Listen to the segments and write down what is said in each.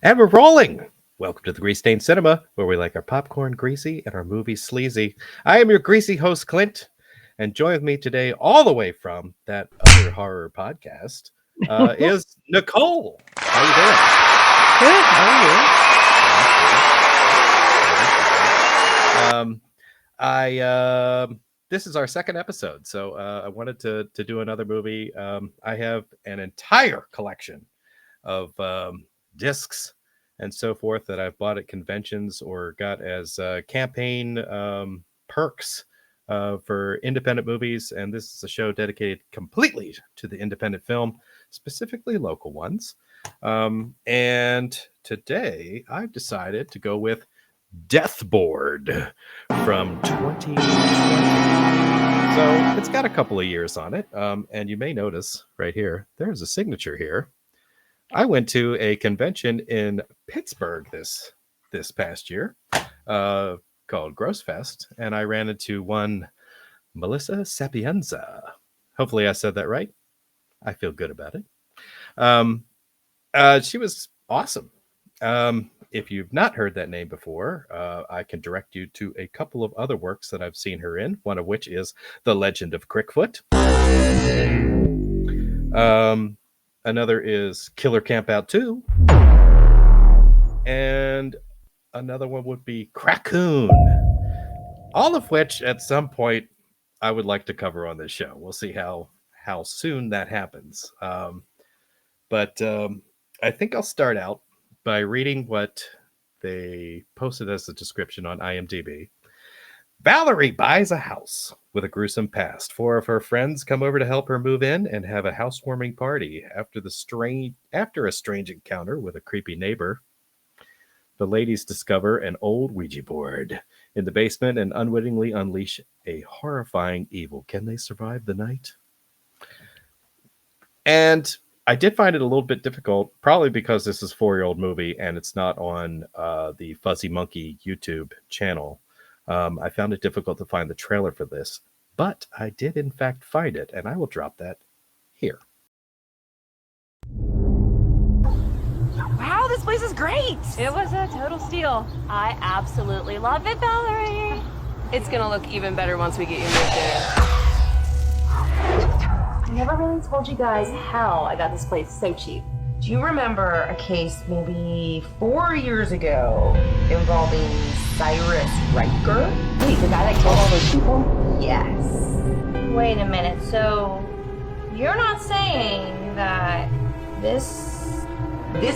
And we're rolling. Welcome to the Grease Stain Cinema, where we like our popcorn greasy and our movies sleazy. I am your greasy host, Clint, and join with me today, all the way from that other horror podcast, is Nicole. How you Good. doing? This is our second episode, so I wanted to do another movie. I have an entire collection of discs and so forth that I've bought at conventions or got as campaign perks for independent movies. And this is a show dedicated completely to the independent film, specifically local ones. And today I've decided to go with Deathboard from 2020. So it's got a couple of years on it. And you may notice right here, there's a signature here. I went to a convention in Pittsburgh this past year called Gross Fest, and I ran into one Melissa Sapienza. Hopefully I said that right. I feel good about it. She was awesome. If you've not heard that name before, I can direct you to a couple of other works that I've seen her in, one of which is The Legend of Crickfoot. Another is Killer Camp Out 2. And another one would be Crackoon. All of which, at some point, I would like to cover on this show. We'll see how soon that happens. But I think I'll start out by reading what they posted as a description on IMDb. Valerie buys a house with a gruesome past. 4 of her friends come over to help her move in and have a housewarming party. After a strange encounter with a creepy neighbor, the ladies discover an old Ouija board in the basement and unwittingly unleash a horrifying evil. Can they survive the night? And I did find it a little bit difficult, probably because this is a 4-year-old movie and it's not on the Fuzzy Monkey YouTube channel. I found it difficult to find the trailer for this, but I did in fact find it, and I will drop that here. Wow, this place is great! It was a total steal. I absolutely love it, Valerie. It's gonna look even better once we get you moved in. I never really told you guys how I got this place so cheap. Do you remember a case maybe 4 years ago involving Cyrus Riker? Wait, the guy that killed all those people? Yes. Wait a minute, so you're not saying that this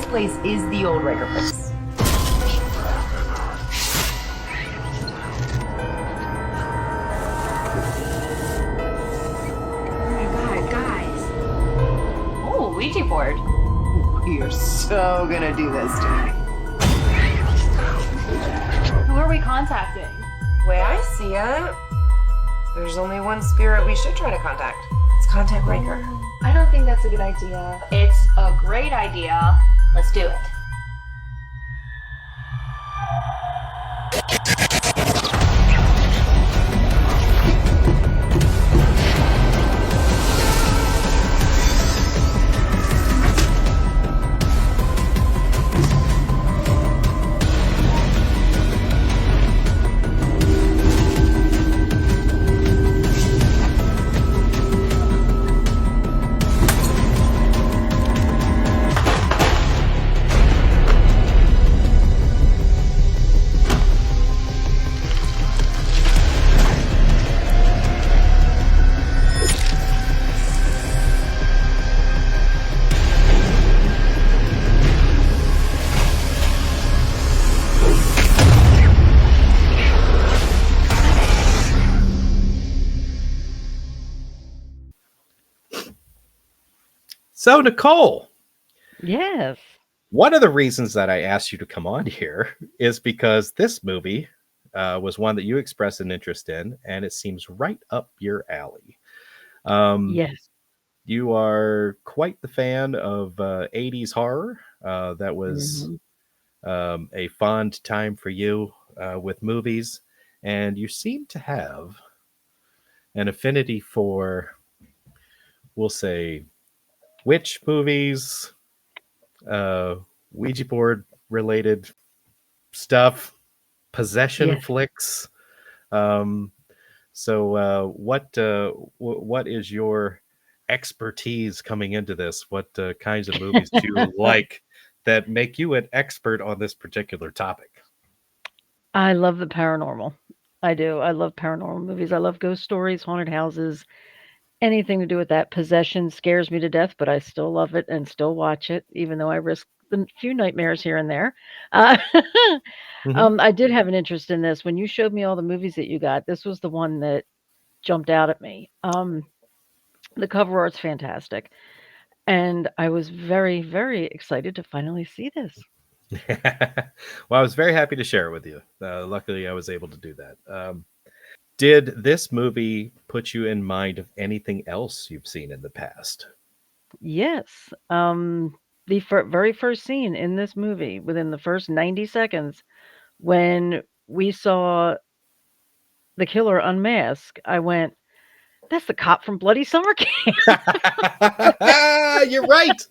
place is the old Riker place. Oh my god, guys. Oh, Ouija board. We are so gonna do this tonight. Who are we contacting? The way I see it, there's only one spirit we should try to contact. Let's contact Riker. I don't think that's a good idea. It's a great idea. Let's do it. So, Nicole, Yes. one of the reasons that I asked you to come on here is because this movie was one that you expressed an interest in, and it seems right up your alley. Yes. You are quite the fan of 80s horror. That was a fond time for you with movies, and you seem to have an affinity for, we'll say, witch movies, Ouija board related stuff, possession Yes. flicks. So what is your expertise coming into this? What kinds of movies do you like that make you an expert on this particular topic? I love the paranormal. I do. I love paranormal movies. I love ghost stories, haunted houses, anything to do with that. Possession scares me to death, but I still love it and still watch it, even though I risk the few nightmares here and there. Uh, Mhm. I did have an interest in this. When you showed me all the movies that you got, this was the one that jumped out at me. The cover art's fantastic, and I was very, very excited to finally see this. Well, I was very happy to share it with you. Luckily, I was able to do that. Did this movie put you in mind of anything else you've seen in the past? Yes. The very first scene in this movie, within the first 90 seconds, when we saw the killer unmask, I went, "That's the cop from Bloody Summer Camp." You're right.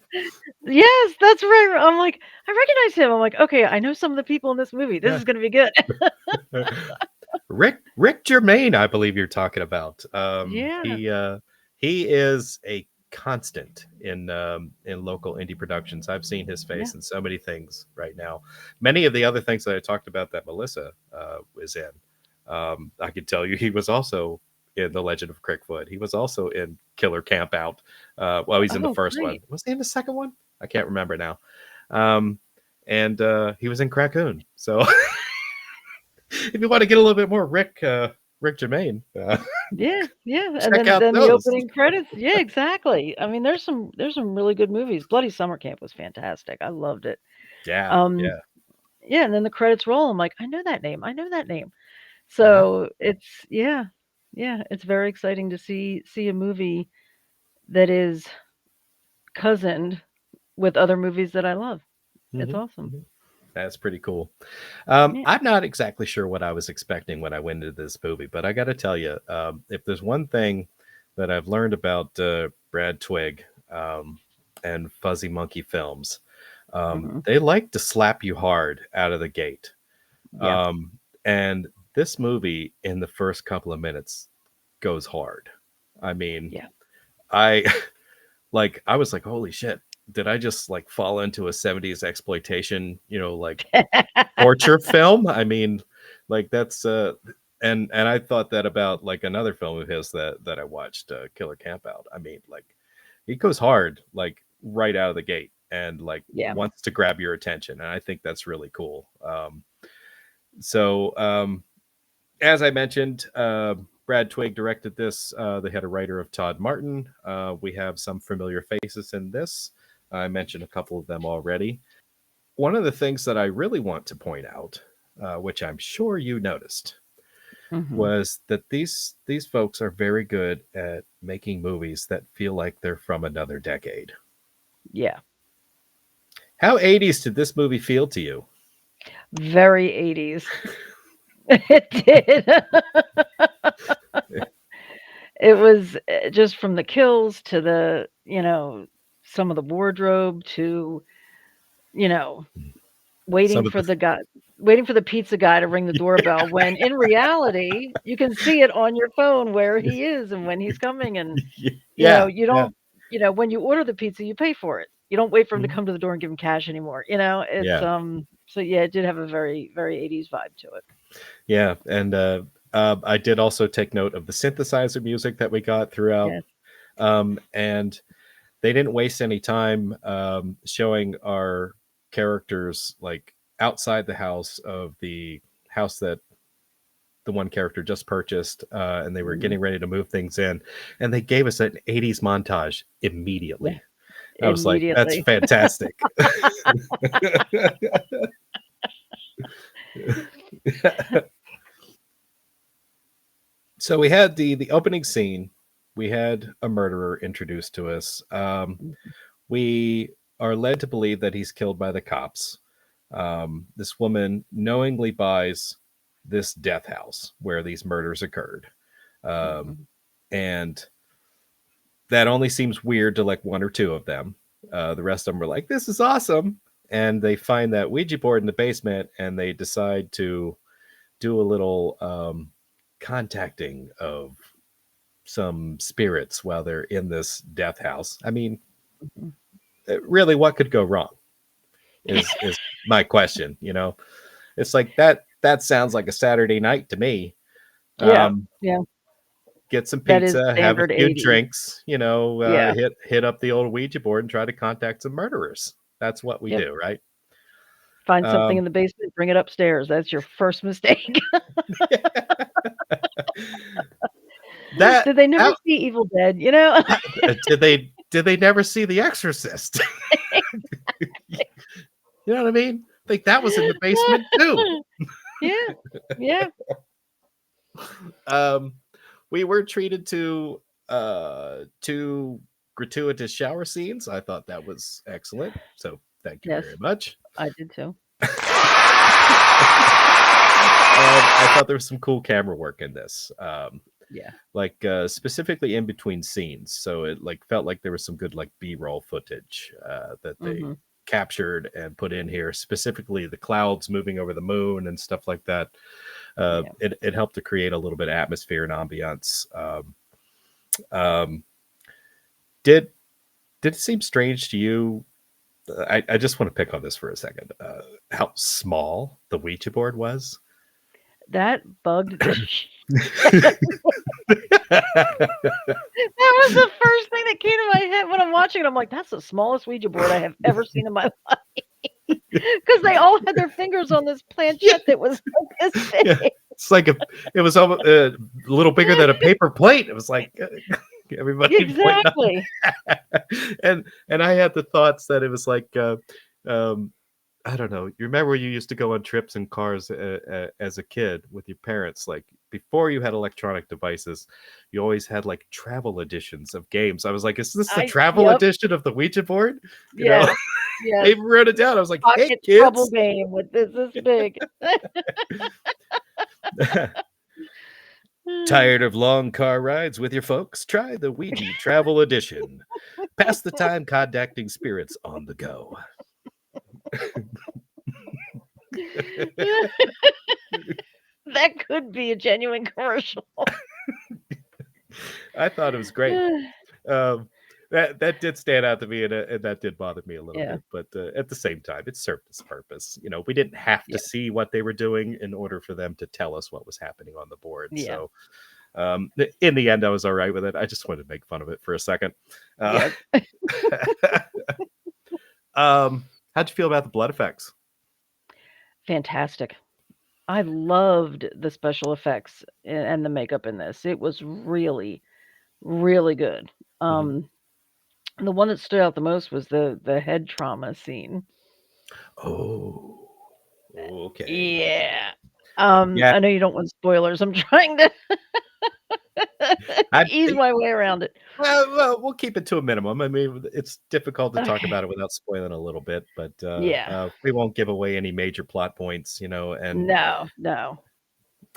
Yes, that's right. I'm like, I recognize him. I'm like, okay, I know some of the people in this movie. This Yeah. is going to be good. Rick Germain, I believe you're talking about. Yeah. He is a constant in local indie productions. I've seen his face Yeah. in so many things right now. Many of the other things that I talked about that Melissa was in. I could tell you he was also in The Legend of Crickfoot. He was also in Killer Camp Out. Well, he's in the Oh, first one. great. Was he in the second one? I can't remember now. And he was in Crackoon. So if you want to get a little bit more Rick Germain, Yeah, yeah. And check out then the those. opening credits. Yeah, exactly. I mean, there's some really good movies. Bloody Summer Camp was fantastic. I loved it. Yeah, Um, yeah. yeah, and then the credits roll. I'm like, I know that name. I know that name. Uh-huh. So it's yeah, it's very exciting to see a movie that is cousined with other movies that I love. It's Mhm, awesome. mhm. That's pretty cool. Yeah. I'm not exactly sure what I was expecting when I went into this movie, but I got to tell you, if there's one thing that I've learned about Brad Twigg and Fuzzy Monkey Films, Hmm. they like to slap you hard out of the gate. Yeah. And this movie, in the first couple of minutes, goes hard. I mean, Yeah. I I was like, holy shit, did I just like fall into a 70s exploitation, like torture film? I mean, like that's and I thought that about like another film of his that I watched, Killer Campout. I mean, like he goes hard like right out of the gate and like Yeah. wants to grab your attention, and I think that's really cool. So as I mentioned, Brad Twigg directed this. They had a writer of Todd Martin. We have some familiar faces in this. I mentioned a couple of them already. One of the things that I really want to point out, which I'm sure you noticed, Hmm. was that these folks are very good at making movies that feel like they're from another decade. Yeah. How 80s did this movie feel to you? Very 80s. It did. It was just from the kills to some of the wardrobe to, you know, Some waiting of for the guy, waiting for the pizza guy to ring the doorbell when in reality, you can see it on your phone where he is and when he's coming. And, yeah, you yeah, don't, when you order the pizza, you pay for it. You don't wait for him to mhm, come to the door and give him cash anymore. It's, yeah. so yeah, it did have a very, very 80s vibe to it. Yeah, and I did also take note of the synthesizer music that we got throughout, Yes. and they didn't waste any time showing our characters like outside the house of the house that the one character just purchased, and they were Mhm. getting ready to move things in, and they gave us an 80s montage Yeah. immediately. I was like, that's Immediately. fantastic. So we had the opening scene. We had a murderer introduced to us. We are led to believe that he's killed by the cops. This woman knowingly buys this death house where these murders occurred, Mhm. and that only seems weird to like one or two of them. The rest of them were like, "This is awesome," and they find that Ouija board in the basement, and they decide to do a little contacting of some spirits while they're in this death house. I mean, Mhm. really, what could go wrong? Is my question. It's like that sounds like a Saturday night to me. Yeah, Um, yeah, get some that is pizza, have a standard few 80s. drinks, Yeah, hit up the old Ouija board and try to contact some murderers. That's what we yep. do, right? Find something Um, in the basement, bring it upstairs. That's your first mistake. that Did they never that see Evil Dead? You know? did they never see The Exorcist? You know what I mean? Like that was in the basement too. Yeah, yeah. We were treated to two gratuitous shower scenes. I thought that was excellent. So thank you Yes, very much. I did too. I thought there was some cool camera work in this. Yeah. Like specifically in between scenes. So it like felt like there was some good like B-roll footage that they Hmm. captured and put in here, specifically the clouds moving over the moon and stuff like that. Yeah. It helped to create a little bit of atmosphere and ambiance. Um, did it seem strange to you? I just want to pick on this for a second. How small the Ouija board was. That bugged the That was the first thing that came to my head when I'm watching it. I'm like, that's the smallest Ouija board I have ever seen in my life. Because they all had their fingers on this planchette that was like this Yeah, big. it's like it was almost a little bigger than a paper plate. It was like everybody pointing up. Exactly. and I had the thoughts that it was like I don't know. You remember you used to go on trips in cars as a kid with your parents? Like before you had electronic devices, you always had like travel editions of games. I was like, is this the travel Yep. edition of the Ouija board? Yeah. I Yeah. even wrote it down. I was like, hey Pocket trouble kids. game with this big. Tired of long car rides with your folks? Try the Ouija Travel Edition. Pass the time contacting spirits on the go. That could be a genuine commercial. I thought it was great. That did stand out to me, and that did bother me a little Yeah. bit. But at the same time, it served its purpose. We didn't have to Yeah. see what they were doing in order for them to tell us what was happening on the board. Yeah. So in the end, I was all right with it. I just wanted to make fun of it for a second. Yeah. How'd you feel about the blood effects? Fantastic. I loved the special effects and the makeup in this. It was really, really good. Mhm. The one that stood out the most was the head trauma scene. Oh, okay. Yeah. Yeah, I know you don't want spoilers. I'm trying to I ease my way around it. well, we'll keep it to a minimum. I mean, it's difficult to talk Okay. about it without spoiling a little bit, but Yeah. we won't give away any major plot points, and No.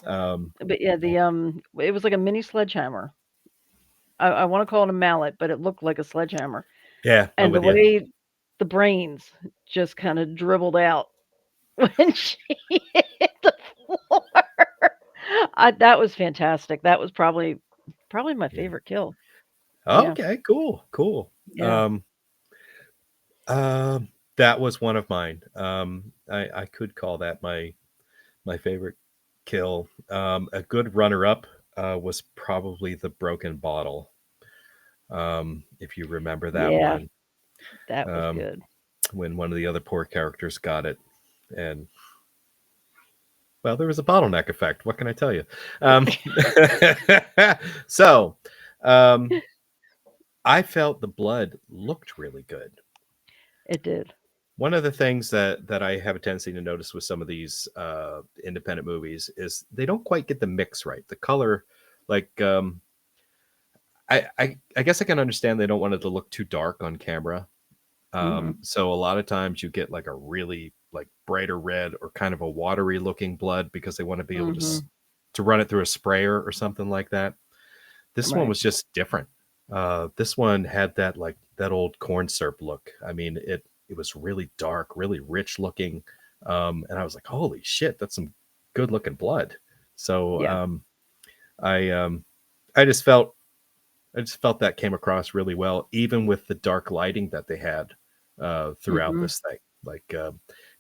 um, But yeah, it was like a mini sledgehammer. I want to call it a mallet, but it looked like a sledgehammer. yeah, I'm And the with you. way the brains just kind of dribbled out when she hit the floor. That was fantastic. That was probably my Yeah. favorite kill. Yeah. Okay, cool. Yeah. That was one of mine. I could call that my favorite kill. A good runner-up was probably the broken bottle. If you remember that Yeah. one, That was um, good. when one of the other poor characters got it, and well, there was a bottleneck effect. What can I tell you? So, I felt the blood looked really good. It did. One of the things that I have a tendency to notice with some of these independent movies is they don't quite get the mix right. The color, like I guess I can understand they don't want it to look too dark on camera. Mhm. So a lot of times you get like a really like brighter red or kind of a watery looking blood because they want to be able Mhm. to run it through a sprayer or something like that. This one Right. was just different. This one had that like that old corn syrup look. I mean, it it was really dark, really rich looking, and I was like, holy shit, that's some good looking blood. So Yeah. I I just felt that came across really well, even with the dark lighting that they had throughout Hmm. this thing. Like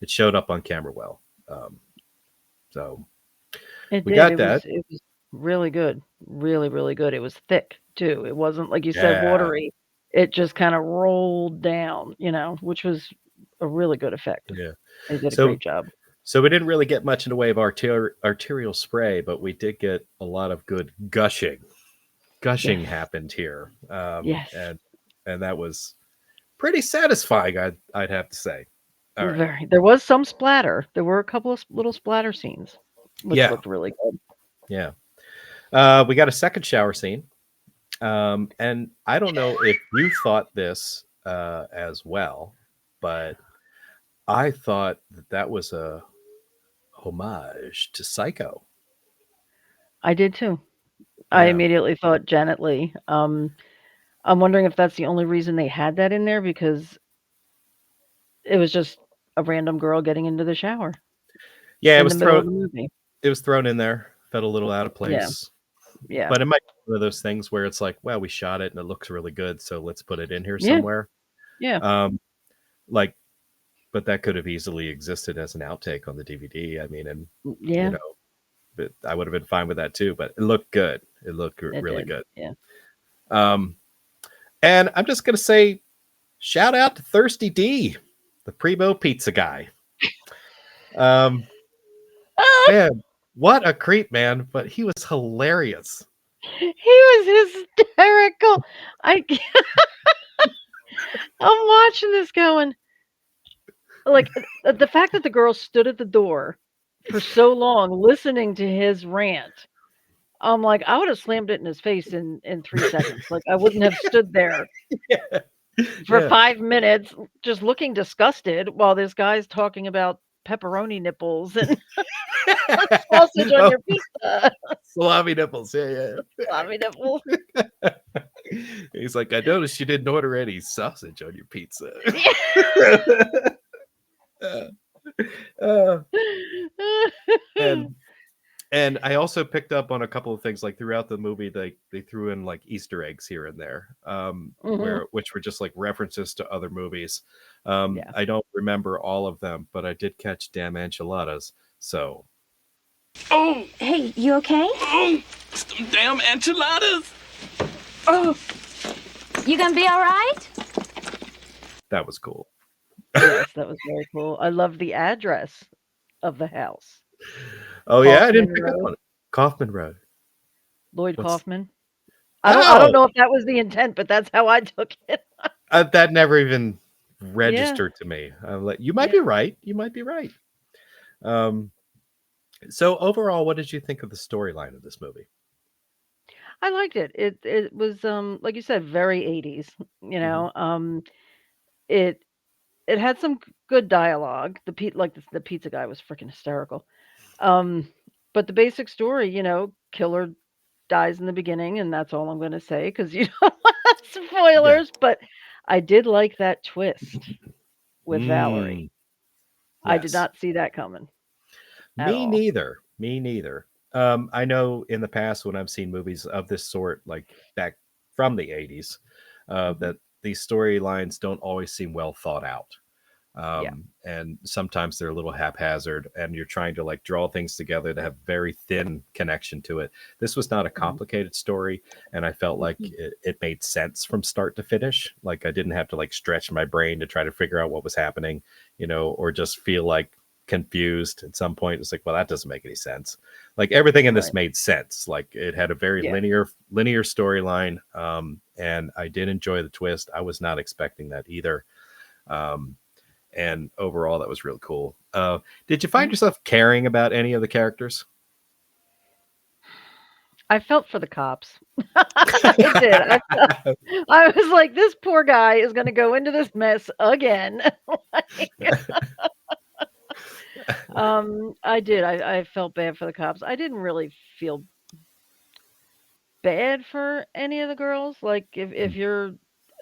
it showed up on camera well. Um, so It we did. got It was that. it was really good. Really, really good. It was thick too. It wasn't like you said Yeah, watery. It just kind of rolled down, which was a really good effect. yeah. They did a So great job. we didn't really get much in the way of arterial spray, but we did get a lot of good gushing. Gushing Yes. happened here, Yes. and that was pretty satisfying. I'd have to say. All right. Very. There was some splatter. There were a couple of little splatter scenes, which Yeah, looked really good. yeah. We got a second shower scene. And I don't know if you thought this as well, but I thought that was a homage to Psycho. I did too. I Yeah. immediately thought Janet Leigh. I'm wondering if that's the only reason they had that in there because it was just a random girl getting into the shower Yeah, in the middle of the movie. it was thrown in there, felt a little out of Yeah. place. Yeah. But it might be one of those things where it's like, well, we shot it and it looks really good, so let's put it in here Yeah. somewhere. Yeah. Like, but that could have easily existed as an outtake on the DVD. I mean, and Yeah. but I would have been fine with that too. But it looked good. It looked It really did. good. Yeah. And I'm just gonna say, shout out to Thirsty D, the Primo pizza guy. Man, what a creep, man! But he was hilarious. He was hysterical. I I'm watching this going like the fact that the girl stood at the door for so long listening to his rant. I'm like, I would have slammed it in his face in 3 seconds. Like I wouldn't have stood there Yeah, for yeah. 5 minutes just looking disgusted while this guy's talking about pepperoni nipples and sausage on Oh, your pizza. salami nipples. Yeah, Salami nipples. yeah. He's like, I noticed you didn't order any sausage on your pizza. Uh, and and I also picked up on a couple of things like throughout the movie they threw in like Easter eggs here and there, Mhm. which were just like references to other movies. Yeah. I don't remember all of them, but I did catch damn enchiladas. So Oh, Hey, you okay? oh, some damn enchiladas. Oh, you gonna be all right? that was cool. Yes, that was very cool. I love the address of the house. Oh yeah, I didn't Kaufman pick up Road. on it. Kaufman Road. Lloyd What's Kaufman. I don't oh know if that was the intent, but that's how I took it. that never even Yeah. registered to me. I'm like, you might Yeah. be right. You might be right. Um, so overall, what did you think of the storyline of this movie? I liked it. It was like you said, very 80s, you Mhm. know. It it had some good dialogue. The pizza guy was freaking hysterical. Um but the basic story, killer dies in the beginning and that's all I'm going to say cuz you don't want Yeah. spoilers, but I did like that twist with Valerie. Mm, I did yes. not see that coming at Me all. neither. Me neither. I know in the past when I've seen movies of this sort, like back from the 80s, Mhm. that these storylines don't always seem well thought out. Yeah. And sometimes they're a little haphazard, and you're trying to like draw things together to have very thin connection to it. This was not a Mhm. complicated story, and I felt like Mhm. it made sense from start to finish. Like I didn't have to like stretch my brain to try to figure out what was happening, or just feel like confused at some point. It's like, well, that doesn't make any sense. Like everything in this Right. made sense. Like it had a very Yeah. linear storyline, and I did enjoy the twist. I was not expecting that either. Um, and overall, that was really cool. Did you find Yeah. yourself caring about any of the characters? I felt for the cops. I did. I was like, this poor guy is going to go into this mess again. Like, I did. I felt bad for the cops. I didn't really feel bad for any of the girls. Like if you're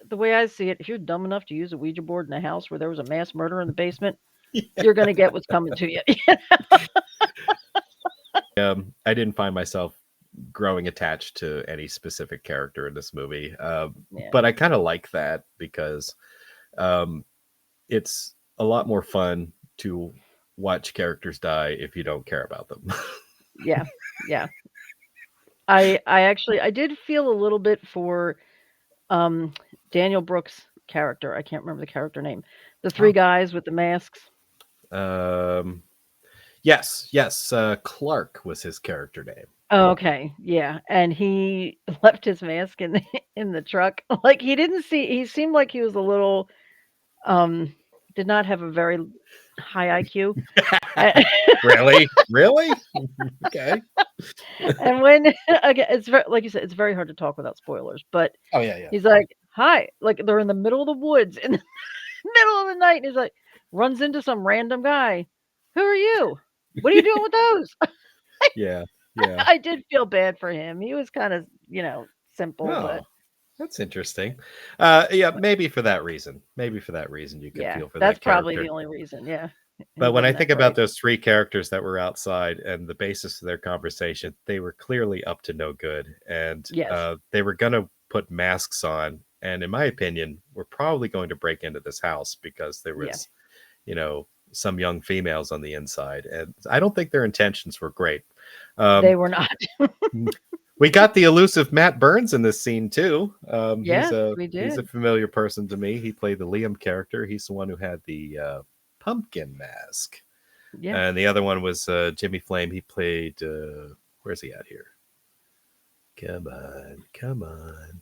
the way I see it, if you're dumb enough to use a Ouija board in a house where there was a mass murder in the basement, you're gonna get what's coming to you. I didn't find myself growing attached to any specific character in this movie, Yeah. but I kind of like that because um, it's a lot more fun to watch characters die if you don't care about them. Yeah. Yeah. I did feel a little bit for um Daniel Brooks' character. I can't remember the character name. The three Oh. guys with the masks. Yes, Clark was his character name. Oh, okay. Yeah. And he left his mask in the in the truck. Like he seemed like he was a little did not have a very high IQ. Really? Okay. And when again, it's very, like you said, it's very hard to talk without spoilers. But Oh yeah. he's like, "Hi!" Like they're in the middle of the woods in the middle of the night, and he's like, runs into some random guy. Who are you? What are you doing with those? Yeah. I did feel bad for him. He was kind of, simple, but Oh, that's interesting. Yeah, maybe for that reason. Maybe for that reason you could yeah, feel for that's that probably character. the only reason. Yeah. He But when I wasn't think that about great. those three characters that were outside and the basis of their conversation, they were clearly up to no good, and Yes. they were going to put masks on. And in my opinion, we're probably going to break into this house because there Yeah. was, some young females on the inside, and I don't think their intentions were great. They were not. We got the elusive Matt Burns in this scene too. Yes, we He's a did. familiar person to me. He played the Liam character. He's the one who had the pumpkin mask, Yeah. and the other one was Jimmy Flame. He played. Where's he at here? Come on.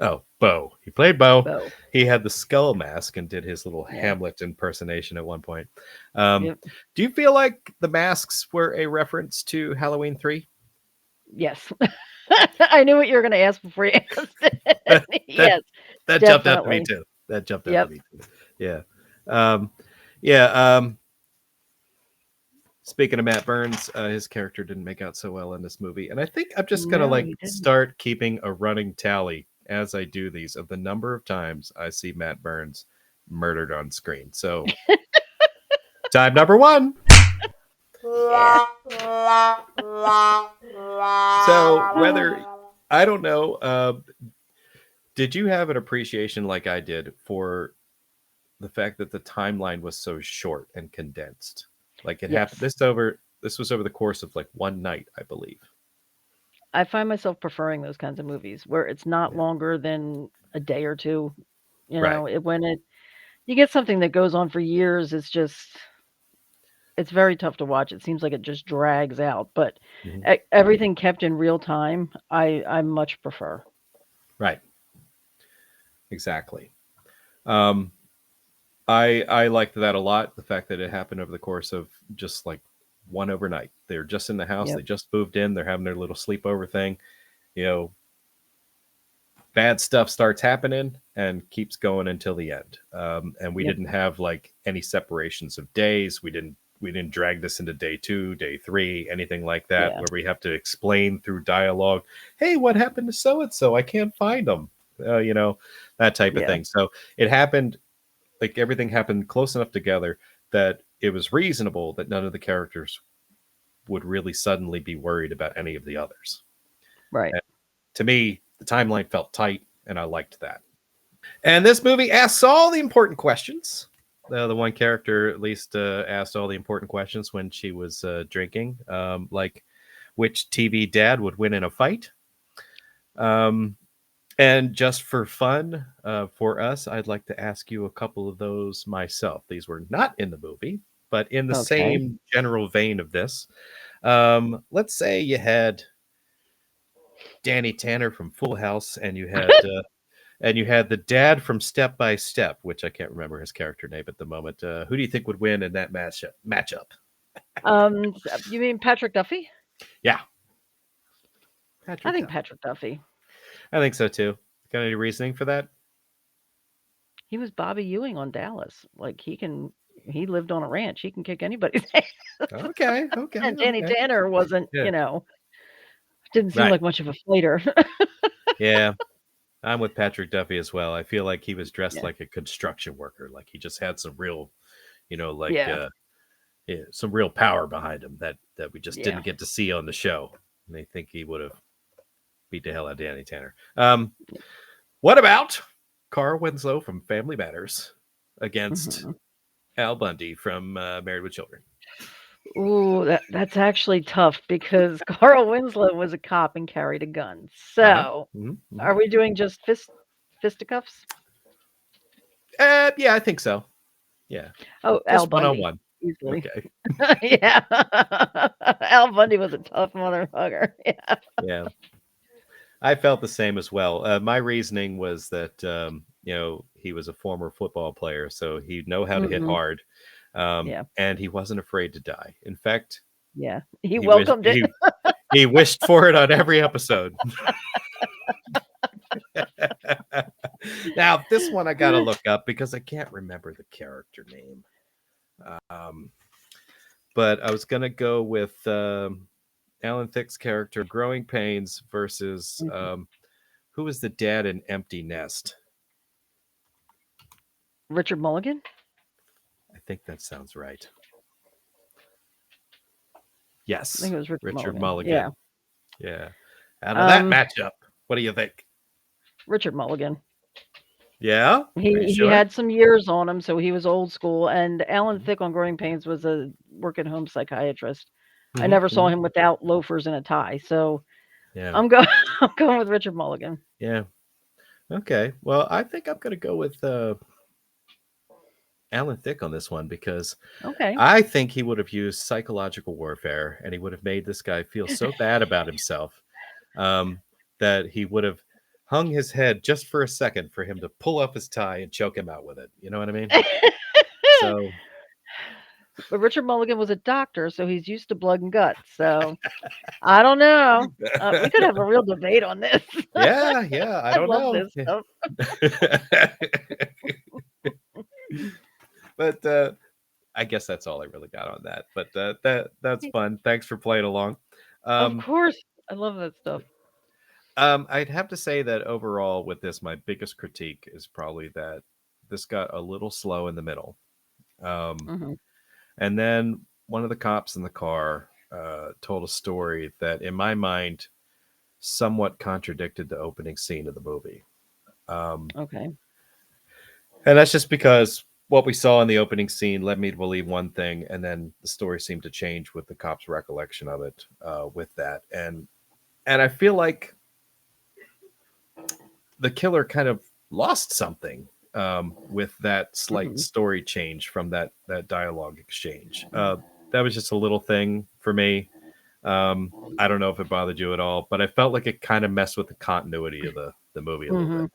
Oh, Bo. He played Bo. Bo. He had the skull mask and did his little Yeah. Hamlet impersonation at one point. Yep. Do you feel like the masks were a reference to Halloween 3? Yes. I knew what you were going to ask before you asked it. Yes, That jumped out to me definitely. too. That jumped out Yep. to me too. Yeah. Yeah. Speaking of Matt Burns, his character didn't make out so well in this movie. And I think I'm just going to No, he didn't. start keeping a running tally as I do these of the number of times I see Matt Burns murdered on screen. So time number 1. So whether, I don't know, did you have an appreciation like I did for the fact that the timeline was so short and condensed? Like it happened. Yes. This was over the course of like one night, I believe. I find myself preferring those kinds of movies where it's not Yeah. longer than a day or two. Right. When you get something that goes on for years, it's very tough to watch. It seems like it just drags out. But Mhm. everything kept in real time, I much prefer. Right. Exactly. Um, I liked that a lot. The fact that it happened over the course of just like one overnight. They're just in the house. Yep. They just moved in. They're having their little sleepover thing. Bad stuff starts happening and keeps going until the end. And we Yep. didn't have like any separations of days. We didn't drag this into day 2, day 3, anything like that, Yeah. where we have to explain through dialogue, hey, what happened to so and so? I can't find them. That type of Yeah. thing. So it happened, like everything happened close enough together that it was reasonable that none of the characters would really suddenly be worried about any of the others. Right. And to me, the timeline felt tight, and I liked that. And this movie asks all the important questions. The one character at least asked all the important questions when she was drinking, like which TV dad would win in a fight. And just for fun, for us, I'd like to ask you a couple of those myself. These were not in the movie, but in the Okay. same general vein of this. Let's say you had Danny Tanner from Full House, and you had the dad from Step by Step, which I can't remember his character name at the moment. Who do you think would win in that matchup? You mean Patrick Duffy? Yeah, I Patrick. think Duffy. Patrick Duffy. I think so too. Got any reasoning for that? He was Bobby Ewing on Dallas. Like he lived on a ranch. He can kick anybody's ass. Okay. And Danny Okay. Tanner wasn't, Yeah. didn't seem Right. like much of a fighter. Yeah. I'm with Patrick Duffy as well. I feel like he was dressed Yeah. like a construction worker. Like he just had some real, like Yeah. some real power behind him that we just Yeah. didn't get to see on the show. And I think he would have beat the hell out of Danny Tanner. What about Carl Winslow from Family Matters against Al Bundy from Married with Children? Ooh, that's actually tough because Carl Winslow was a cop and carried a gun. So, are we doing just fisticuffs? Yeah, I think so. Yeah. Oh, Just Al Bundy. one-on-one. Easily. Okay. Yeah. Al Bundy was a tough motherfucker. Yeah. Yeah. I felt the same as well. My reasoning was that, he was a former football player, so he'd know how to hit hard. Yeah. And he wasn't afraid to die. In fact, Yeah. He welcomed it. He wished for it on every episode. Now, this one I got to look up because I can't remember the character name. But I was going to go with Alan Thicke's character, Growing Pains, versus who was the dad in Empty Nest? Richard Mulligan? I think that sounds right. Yes. I think it was Richard Mulligan. Mulligan. Yeah. Out of that matchup, what do you think? Richard Mulligan. Yeah? He had some years on him, so he was old school. And Alan Thicke on Growing Pains was a work-at-home psychiatrist. I never saw him without loafers and a tie. So I'm going with Richard Mulligan. Yeah. Okay. Well, I think I'm going to go with Alan Thicke on this one because I think he would have used psychological warfare and he would have made this guy feel so bad about himself that he would have hung his head just for a second for him to pull up his tie and choke him out with it. You know what I mean? So, but Richard Mulligan was a doctor, so he's used to blood and guts. So I don't know. We could have a real debate on this. Yeah. I don't love know. This stuff. But I guess that's all I really got on that. But that's fun. Thanks for playing along. Of course. I love that stuff. I'd have to say that overall with this, my biggest critique is probably that this got a little slow in the middle. And then one of the cops in the car told a story that, in my mind, somewhat contradicted the opening scene of the movie. Okay. And that's just because what we saw in the opening scene led me to believe one thing, and then the story seemed to change with the cop's recollection of it with that. And I feel like the killer kind of lost something with that slight story change from that dialogue exchange. That was just a little thing for me. I don't know if it bothered you at all, but I felt like it kind of messed with the continuity of the movie a little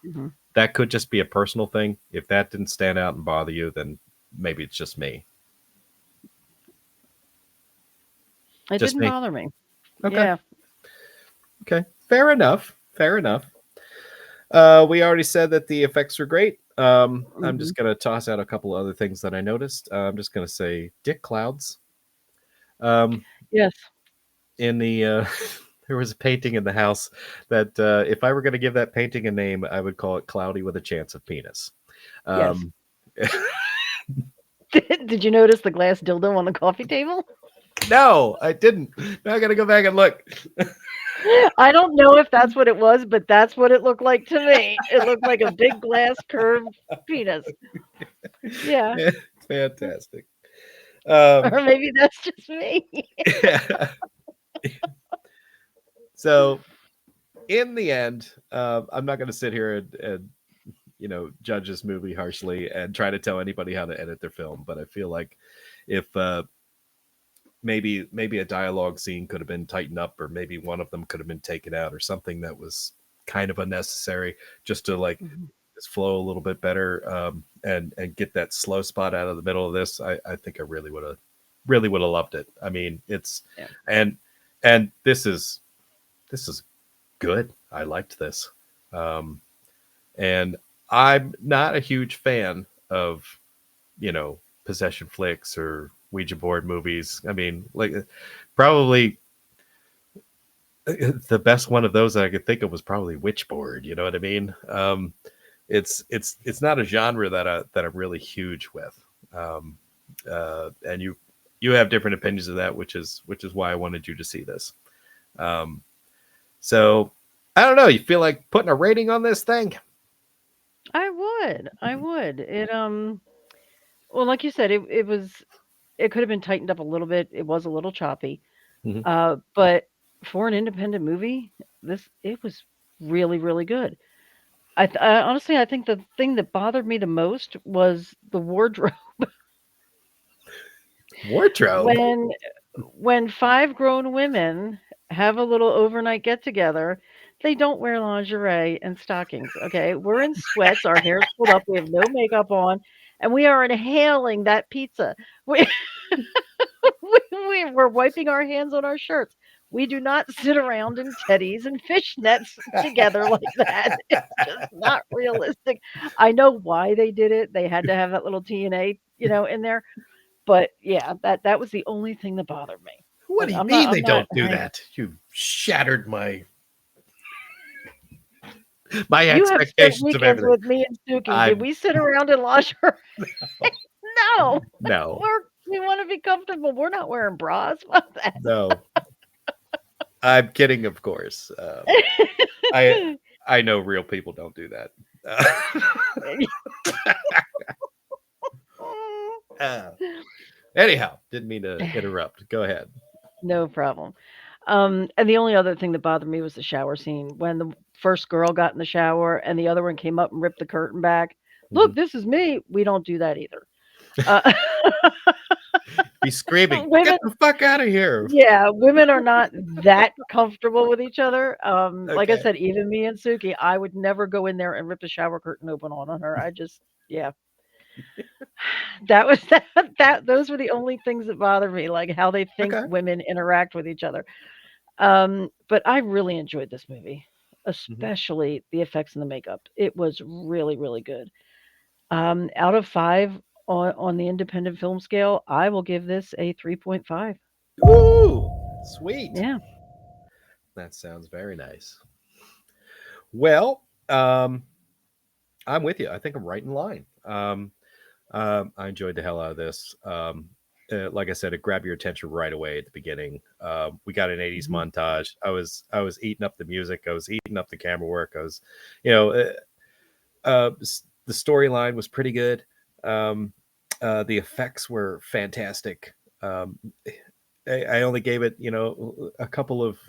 bit. That could just be a personal thing. If that didn't stand out and bother you, then maybe it's just me. It just didn't bother me. Okay. Yeah. Okay. Fair enough. We already said that the effects were great. I'm just going to toss out a couple other things that I noticed. I'm just going to say dick clouds. Yes. In the there was a painting in the house that if I were going to give that painting a name, I would call it Cloudy with a Chance of Penis. Yes. Did you notice the glass dildo on the coffee table? No, I didn't. Now I got to go back and look. I don't know if that's what it was, but that's what it looked like to me. It looked like a big glass curved penis. Yeah. Fantastic. Or maybe that's just me. Yeah. So, in the end, I'm not going to sit here and judge this movie harshly and try to tell anybody how to edit their film. But I feel like if maybe a dialogue scene could have been tightened up, or maybe one of them could have been taken out, or something that was kind of unnecessary, just to just flow a little bit better, and get that slow spot out of the middle of this. I think I really would have loved it. I mean, it's and this is good. I liked this, and I'm not a huge fan of possession flicks or Ouija board movies. I mean, probably The best one of those that I could think of was probably Witchboard. You know what I mean? It's not a genre that I'm really huge with. And you have different opinions of that, which is why I wanted you to see this. So I don't know. You feel like putting a rating on this thing? I would. I would. Well, like you said, it could have been tightened up a little bit. It was a little choppy. Mhm. But for an independent movie, it was really, really good. I honestly, I think the thing that bothered me the most was the wardrobe. Wardrobe. When five grown women have a little overnight get together, they don't wear lingerie and stockings. Okay, we're in sweats, our hair's pulled up, we have no makeup on, and we are inhaling that pizza. We we're wiping our hands on our shirts. We do not sit around in teddies and fishnets together like that. It's just not realistic. I know why they did it. They had to have that little TNA, in there. But yeah, that was the only thing that bothered me. What But do you I'm not. mean I'm they not. don't do that? You shattered my You have spent expectations of weekends everything. with me and Suki. Did I we sit around in lingerie? No. no We want to be comfortable. We're not wearing bras. Fuck that. no. I'm kidding, of course. I know real people don't do that. Uh, anyhow, didn't mean to interrupt. Go ahead. No problem. And the only other thing that bothered me was the shower scene when the first girl got in the shower and the other one came up and ripped the curtain back. Look, this is me. We don't do that either. Uh, Be screaming, women, get the fuck out of here. yeah, women are not that comfortable with each other. Like I Okay. said, even me and Suki, I would never go in there and rip the shower curtain open on her. Yeah, that was that. Those were the only things that bother me, like how they think Okay. women interact with each other. But I really enjoyed this movie, Mhm. especially the effects and the makeup. It was really, really good. Out of 5 on the independent film scale, I will give this a 3.5. Ooh, sweet. Yeah. That sounds very nice. Well, I'm with you. I think I'm right in line. I enjoyed the hell out of this. Like I said, it grabbed your attention right away at the beginning. We got an '80s Mhm. montage. I was eating up the music. I was eating up the camera work. I was, you know, the storyline was pretty good. Um, the effects were fantastic. Um, I only gave it, a couple of,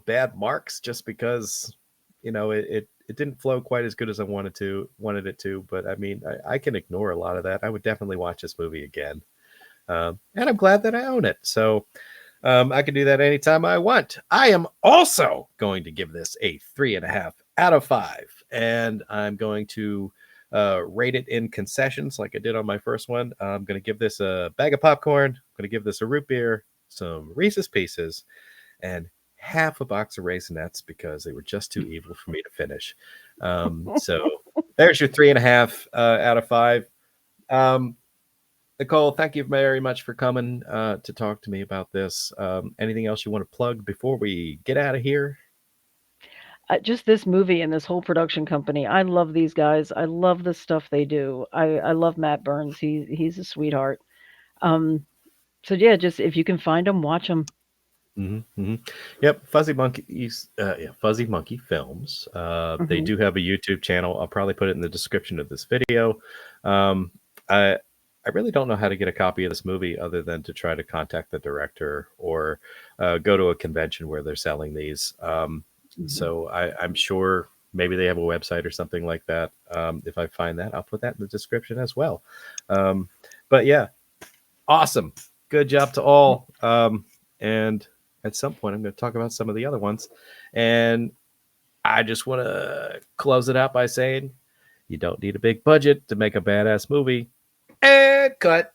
bad marks just because, it didn't flow quite as good as I wanted it to. But I mean, I can ignore a lot of that. I would definitely watch this movie again. And I'm glad that I own it. So I can do that anytime I want. I am also going to give this a 3.5 out of 5. And I'm going to rate it in concessions like I did on my first one. I'm going to give this a bag of popcorn. I'm going to give this a root beer, some Reese's Pieces, and half a box of Raisinets because they were just too evil for me to finish. So there's your 3.5 out of 5. Um, Nicole, thank you very much for coming to talk to me about this. Anything else you want to plug before we get out of here? Just this movie and this whole production company. I love these guys. I love the stuff they do. I love Matt Burns. He's a sweetheart. Um, so yeah, just if you can find them, watch them. Yep, Fuzzy Monkeys, Fuzzy Monkey Films. They Hmm. do have a YouTube channel. I'll probably put it in the description of this video. Um, I really don't know how to get a copy of this movie other than to try to contact the director or go to a convention where they're selling these. Hmm. So I'm sure maybe they have a website or something like that. If I find that, I'll put that in the description as well. Um, but yeah, awesome. Good job to all. And at some point, I'm going to talk about some of the other ones. And I just want to close it out by saying you don't need a big budget to make a badass movie. And cut.